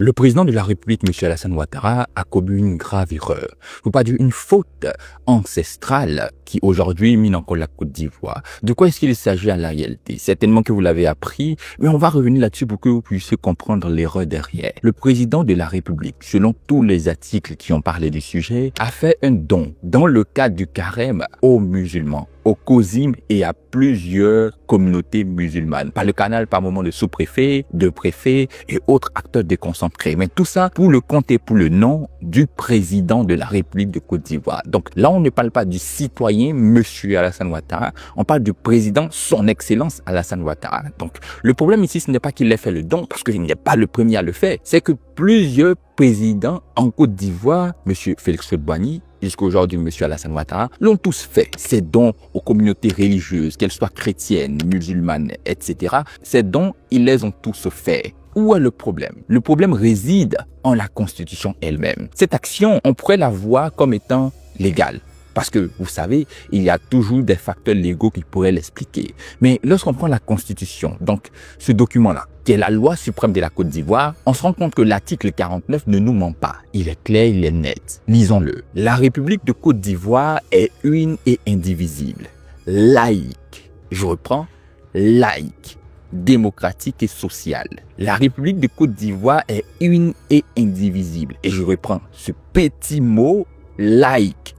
Le président de la République, M. Alassane Ouattara, a commis une grave erreur. Faut pas dire une faute ancestrale qui aujourd'hui mine encore la Côte d'Ivoire. De quoi est-ce qu'il s'agit à la réalité? Certainement que vous l'avez appris, mais on va revenir là-dessus pour que vous puissiez comprendre l'erreur derrière. Le président de la République, selon tous les articles qui ont parlé du sujet, a fait un don dans le cadre du carême aux musulmans, au COSIM et à plusieurs communautés musulmanes, par le canal par moment de sous-préfets, de préfets et autres acteurs déconcentrés. Mais tout ça pour le compte et pour le nom du président de la République de Côte d'Ivoire. Donc là, on ne parle pas du citoyen Monsieur Alassane Ouattara, on parle du président, son excellence Alassane Ouattara. Donc le problème ici, ce n'est pas qu'il ait fait le don, parce qu'il n'est pas le premier à le faire, c'est que plusieurs présidents en Côte d'Ivoire, Monsieur Félix Houphouët-Boigny, jusqu'à aujourd'hui, M. Alassane Ouattara, l'ont tous fait. Ces dons aux communautés religieuses, qu'elles soient chrétiennes, musulmanes, etc. Ces dons, ils les ont tous fait. Où est le problème? Le problème réside en la Constitution elle-même. Cette action, on pourrait la voir comme étant légale. Parce que, vous savez, il y a toujours des facteurs légaux qui pourraient l'expliquer. Mais lorsqu'on prend la Constitution, donc ce document-là, qui est la loi suprême de la Côte d'Ivoire, on se rend compte que l'article 49 ne nous ment pas. Il est clair, il est net. Lisons-le. La République de Côte d'Ivoire est une et indivisible, laïque. Je reprends, laïque, démocratique et sociale. La République de Côte d'Ivoire est une et indivisible. Et je reprends ce petit mot, laïque.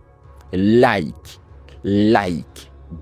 Laïque,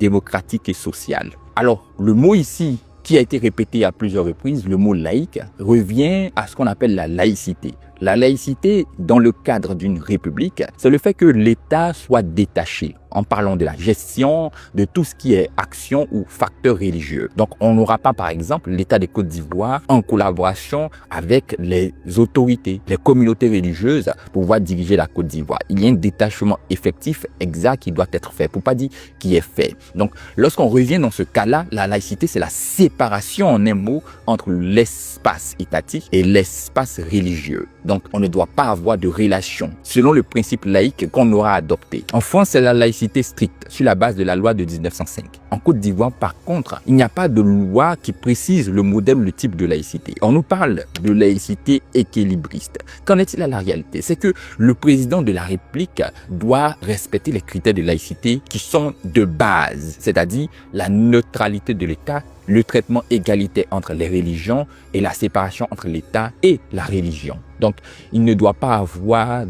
démocratique et sociale. Alors, le mot ici, qui a été répété à plusieurs reprises, le mot laïque, revient à ce qu'on appelle la laïcité. La laïcité, dans le cadre d'une république, c'est le fait que l'État soit détaché, en parlant de la gestion de tout ce qui est action ou facteur religieux. Donc, on n'aura pas, par exemple, l'État des Côte d'Ivoire en collaboration avec les autorités, les communautés religieuses pour pouvoir diriger la Côte d'Ivoire. Il y a un détachement effectif, exact, qui doit être fait, pour pas dire qui est fait. Donc, lorsqu'on revient dans ce cas-là, la laïcité, c'est la séparation en un mot entre l'espace étatique et l'espace religieux. Donc, on ne doit pas avoir de relation selon le principe laïque qu'on aura adopté. En France, c'est la laïcité stricte sur la base de la loi de 1905. En Côte d'Ivoire, par contre, il n'y a pas de loi qui précise le modèle, le type de laïcité. On nous parle de laïcité équilibriste. Qu'en est-il à la réalité? C'est que le président de la République doit respecter les critères de laïcité qui sont de base, c'est-à-dire la neutralité de l'État, le traitement égalitaire entre les religions et la séparation entre l'État et la religion. Donc, il ne doit pas avoir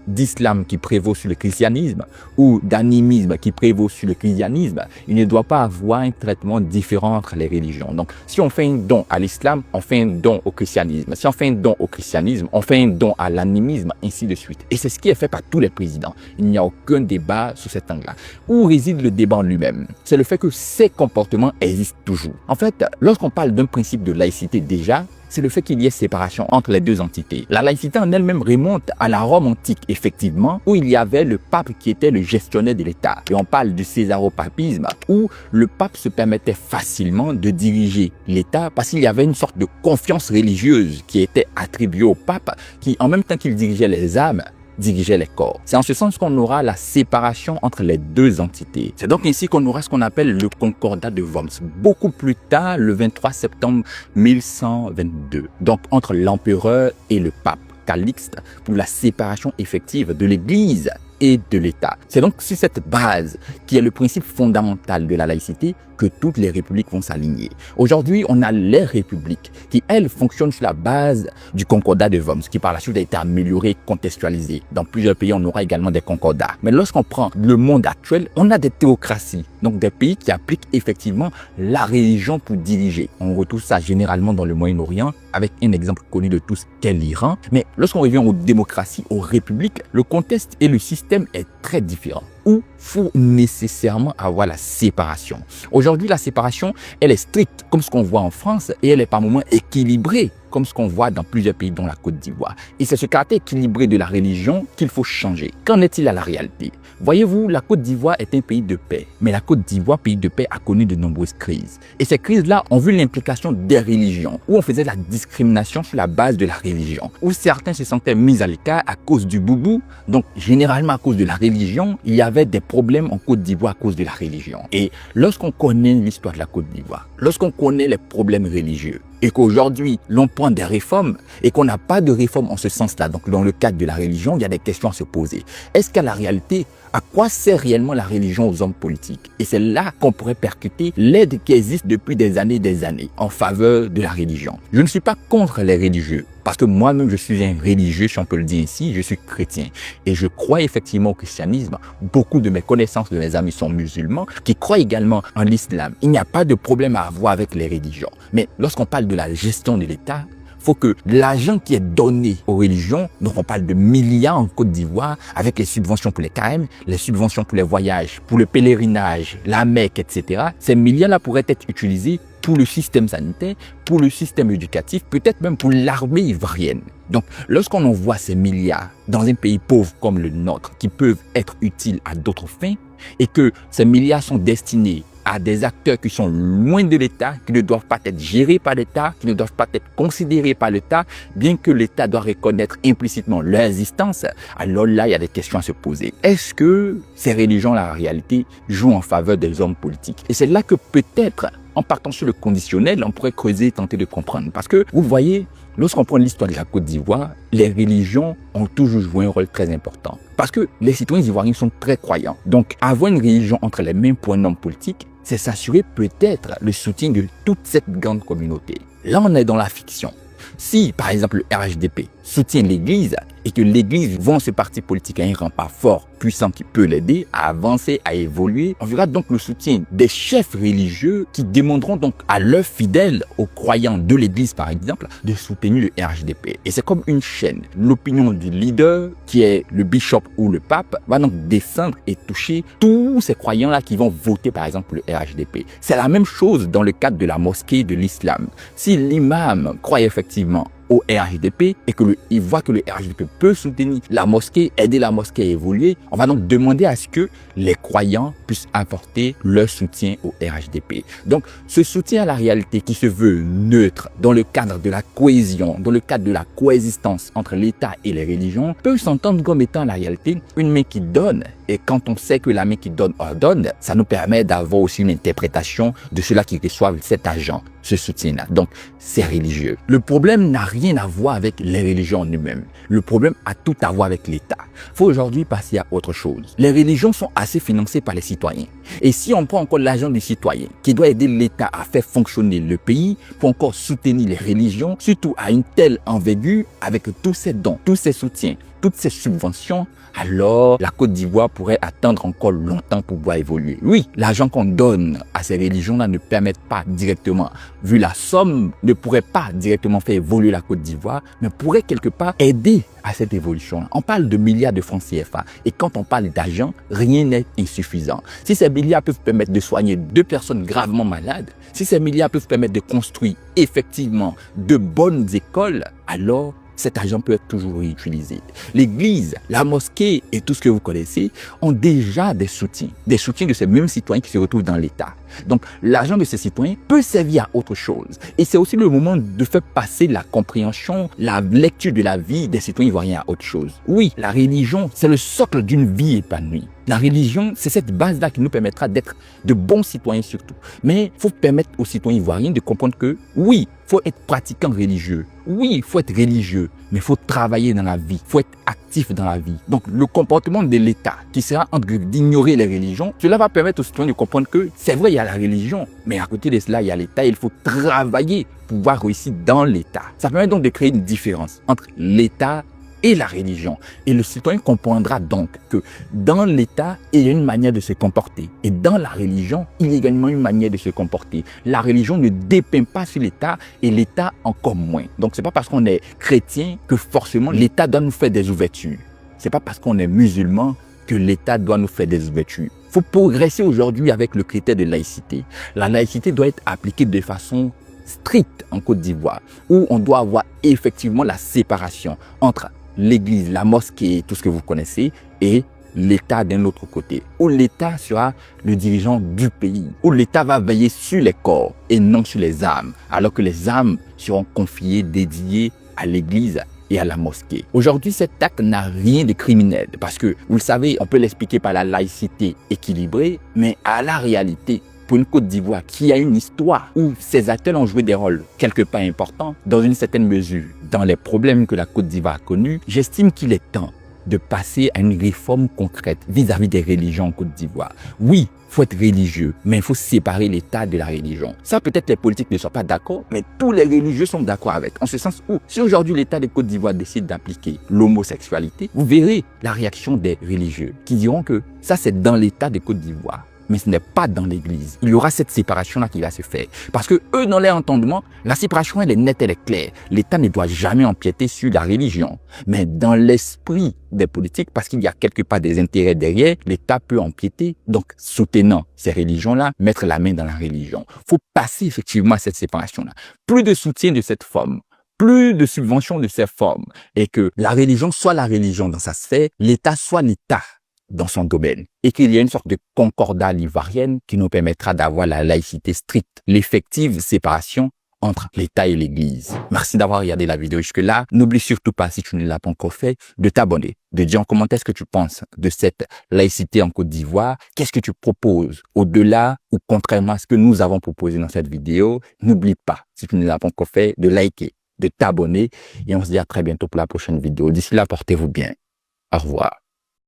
d'islam qui prévaut sur le christianisme ou d'animisme qui prévaut sur le christianisme. Il ne doit pas avoir un traitement différent entre les religions. Donc, si on fait un don à l'islam, on fait un don au christianisme. Si on fait un don au christianisme, on fait un don à l'animisme, ainsi de suite. Et c'est ce qui est fait par tous les présidents. Il n'y a aucun débat sur cet angle-là. Où réside le débat en lui-même? C'est le fait que ces comportements existent toujours. En fait, lorsqu'on parle d'un principe de laïcité déjà, c'est le fait qu'il y ait séparation entre les deux entités. La laïcité en elle-même remonte à la Rome antique, effectivement, où il y avait le pape qui était le gestionnaire de l'État. Et on parle du césaropapisme, où le pape se permettait facilement de diriger l'État parce qu'il y avait une sorte de confiance religieuse qui était attribuée au pape, qui, en même temps qu'il dirigeait les âmes, dirigeait les corps. C'est en ce sens qu'on aura la séparation entre les deux entités. C'est donc ainsi qu'on aura ce qu'on appelle le concordat de Worms, beaucoup plus tard, le 23 septembre 1122, donc entre l'empereur et le pape Calixte, pour la séparation effective de l'Église et de l'État. C'est donc sur cette base qui est le principe fondamental de la laïcité que toutes les républiques vont s'aligner. Aujourd'hui, on a les républiques qui, elles, fonctionnent sur la base du concordat de Worms, qui par la suite a été amélioré, contextualisé. Dans plusieurs pays, on aura également des concordats. Mais lorsqu'on prend le monde actuel, on a des théocraties, donc des pays qui appliquent effectivement la religion pour diriger. On retrouve ça généralement dans le Moyen-Orient, avec un exemple connu de tous qu'est l'Iran. Mais lorsqu'on revient aux démocraties, aux républiques, le contexte et le système est très différent, où faut nécessairement avoir la séparation. Aujourd'hui, la séparation, elle est stricte, comme ce qu'on voit en France, et elle est par moments équilibrée, comme ce qu'on voit dans plusieurs pays, dont la Côte d'Ivoire. Et c'est ce caractère équilibré de la religion qu'il faut changer. Qu'en est-il à la réalité? Voyez-vous, la Côte d'Ivoire est un pays de paix. Mais la Côte d'Ivoire, pays de paix, a connu de nombreuses crises. Et ces crises-là ont vu l'implication des religions, où on faisait la discrimination sur la base de la religion, où certains se sentaient mis à l'écart à cause du boubou. Donc, généralement à cause de la religion, il y avait des problèmes en Côte d'Ivoire à cause de la religion. Et lorsqu'on connaît l'histoire de la Côte d'Ivoire, lorsqu'on connaît les problèmes religieux, et qu'aujourd'hui, l'on prend des réformes et qu'on n'a pas de réforme en ce sens-là, donc dans le cadre de la religion, il y a des questions à se poser. Est-ce qu'à la réalité, à quoi sert réellement la religion aux hommes politiques? Et c'est là qu'on pourrait percuter l'aide qui existe depuis des années en faveur de la religion. Je ne suis pas contre les religieux, parce que moi-même, je suis un religieux, si on peut le dire ainsi, je suis chrétien. Et je crois effectivement au christianisme. Beaucoup de mes connaissances, de mes amis sont musulmans, qui croient également en l'islam. Il n'y a pas de problème à avoir avec les religions. Mais lorsqu'on parle de la gestion de l'État, faut que l'argent qui est donné aux religions, donc on parle de milliards en Côte d'Ivoire, avec les subventions pour les carêmes, les subventions pour les voyages, pour le pèlerinage, la Mecque, etc. Ces milliards-là pourraient être utilisés pour le système sanitaire, pour le système éducatif, peut-être même pour l'armée ivoirienne. Donc, lorsqu'on envoie ces milliards dans un pays pauvre comme le nôtre, qui peuvent être utiles à d'autres fins, et que ces milliards sont destinés à des acteurs qui sont loin de l'État, qui ne doivent pas être gérés par l'État, qui ne doivent pas être considérés par l'État, bien que l'État doit reconnaître implicitement leur existence, alors là, il y a des questions à se poser. Est-ce que ces religions, la réalité, jouent en faveur des hommes politiques? Et c'est là que peut-être, en partant sur le conditionnel, on pourrait creuser et tenter de comprendre. Parce que, vous voyez, lorsqu'on prend l'histoire de la Côte d'Ivoire, les religions ont toujours joué un rôle très important. Parce que les citoyens ivoiriens sont très croyants. Donc, avoir une religion entre les mains pour un homme politique, c'est s'assurer peut-être le soutien de toute cette grande communauté. Là, on est dans la fiction. Si, par exemple, le RHDP soutient l'Église et que l'Église vend ce parti politique à un rempart fort, puissant qui peut l'aider à avancer, à évoluer, on verra donc le soutien des chefs religieux qui demanderont donc à leurs fidèles, aux croyants de l'Église par exemple, de soutenir le RHDP. Et c'est comme une chaîne. L'opinion du leader, qui est le bishop ou le pape, va donc descendre et toucher tous ces croyants-là qui vont voter par exemple pour le RHDP. C'est la même chose dans le cadre de la mosquée de l'islam. Si l'imam croit effectivement au RHDP et il voit que le RHDP peut soutenir la mosquée, aider la mosquée à évoluer, on va donc demander à ce que les croyants puissent apporter leur soutien au RHDP. Donc, ce soutien à la réalité qui se veut neutre dans le cadre de la cohésion, dans le cadre de la coexistence entre l'État et les religions, peut s'entendre comme étant la réalité une main qui donne. Et quand on sait que la main qui donne ordonne, ça nous permet d'avoir aussi une interprétation de ceux-là qui reçoivent cet argent, ce soutien-là. Donc, c'est religieux. Le problème n'a rien à voir avec les religions en eux-mêmes. Le problème a tout à voir avec l'État. Il faut aujourd'hui passer à autre chose. Les religions sont assez financées par les citoyens. Et si on prend encore l'argent des citoyens, qui doit aider l'État à faire fonctionner le pays, pour encore soutenir les religions, surtout à une telle envergure, avec tous ces dons, tous ces soutiens, toutes ces subventions, alors la Côte d'Ivoire pourrait attendre encore longtemps pour pouvoir évoluer. Oui, l'argent qu'on donne à ces religions-là ne permet pas directement, vu la somme, ne pourrait pas directement faire évoluer la Côte d'Ivoire, mais pourrait quelque part aider à cette évolution. On parle de milliards de francs CFA et quand on parle d'argent, rien n'est insuffisant. Si ces milliards peuvent permettre de soigner 2 personnes gravement malades, si ces milliards peuvent permettre de construire effectivement de bonnes écoles, alors cet argent peut être toujours réutilisé. L'église, la mosquée et tout ce que vous connaissez ont déjà des soutiens de ces mêmes citoyens qui se retrouvent dans l'État. Donc, l'argent de ces citoyens peut servir à autre chose. Et c'est aussi le moment de faire passer la compréhension, la lecture de la vie des citoyens ivoiriens à autre chose. Oui, la religion, c'est le socle d'une vie épanouie. La religion, c'est cette base-là qui nous permettra d'être de bons citoyens surtout. Mais il faut permettre aux citoyens ivoiriens de comprendre que, oui, il faut être pratiquant religieux. Oui, il faut être religieux, mais il faut travailler dans la vie. Il faut être actif dans la vie. Donc, le comportement de l'État, qui sera entre d'ignorer les religions, cela va permettre aux citoyens de comprendre que, c'est vrai, il y a la religion, mais à côté de cela, il y a l'État. Il faut travailler pour pouvoir réussir dans l'État. Ça permet donc de créer une différence entre l'État et la religion. Et le citoyen comprendra donc que dans l'État, il y a une manière de se comporter. Et dans la religion, il y a également une manière de se comporter. La religion ne dépeint pas sur l'État et l'État encore moins. Donc, c'est pas parce qu'on est chrétien que forcément l'État doit nous faire des ouvertures. C'est pas parce qu'on est musulman que l'État doit nous faire des ouvertures. Il faut progresser aujourd'hui avec le critère de laïcité. La laïcité doit être appliquée de façon stricte en Côte d'Ivoire, où on doit avoir effectivement la séparation entre l'église, la mosquée, tout ce que vous connaissez, et l'État d'un autre côté, où l'État sera le dirigeant du pays, où l'État va veiller sur les corps et non sur les âmes, alors que les âmes seront confiées, dédiées à l'église et à la mosquée. Aujourd'hui, cet acte n'a rien de criminel, parce que, vous le savez, on peut l'expliquer par la laïcité équilibrée, mais à la réalité, pour une Côte d'Ivoire qui a une histoire où ces acteurs ont joué des rôles quelque part importants dans une certaine mesure dans les problèmes que la Côte d'Ivoire a connus, j'estime qu'il est temps de passer à une réforme concrète vis-à-vis des religions en Côte d'Ivoire. Oui, il faut être religieux, mais il faut séparer l'État de la religion. Ça, peut-être les politiques ne sont pas d'accord, mais tous les religieux sont d'accord avec. En ce sens où, si aujourd'hui l'État de Côte d'Ivoire décide d'appliquer l'homosexualité, vous verrez la réaction des religieux qui diront que ça, c'est dans l'État de Côte d'Ivoire, mais ce n'est pas dans l'église. Il y aura cette séparation-là qui va se faire. Parce que eux, dans leur entendement, la séparation, elle est nette, elle est claire. L'État ne doit jamais empiéter sur la religion. Mais dans l'esprit des politiques, parce qu'il y a quelque part des intérêts derrière, l'État peut empiéter. Donc, soutenant ces religions-là, mettre la main dans la religion. Il faut passer effectivement à cette séparation-là. Plus de soutien de cette forme, plus de subvention de ces formes, et que la religion soit la religion dans sa sphère, l'État soit l'État dans son domaine, et qu'il y ait une sorte de concordat ivoirienne qui nous permettra d'avoir la laïcité stricte, l'effective séparation entre l'État et l'Église. Merci d'avoir regardé la vidéo jusque-là. N'oublie surtout pas, si tu ne l'as pas encore fait, de t'abonner, de dire en commentaire ce que tu penses de cette laïcité en Côte d'Ivoire. Qu'est-ce que tu proposes au-delà ou contrairement à ce que nous avons proposé dans cette vidéo. N'oublie pas, si tu ne l'as pas encore fait, de liker, de t'abonner, et on se dit à très bientôt pour la prochaine vidéo. D'ici là, portez-vous bien. Au revoir.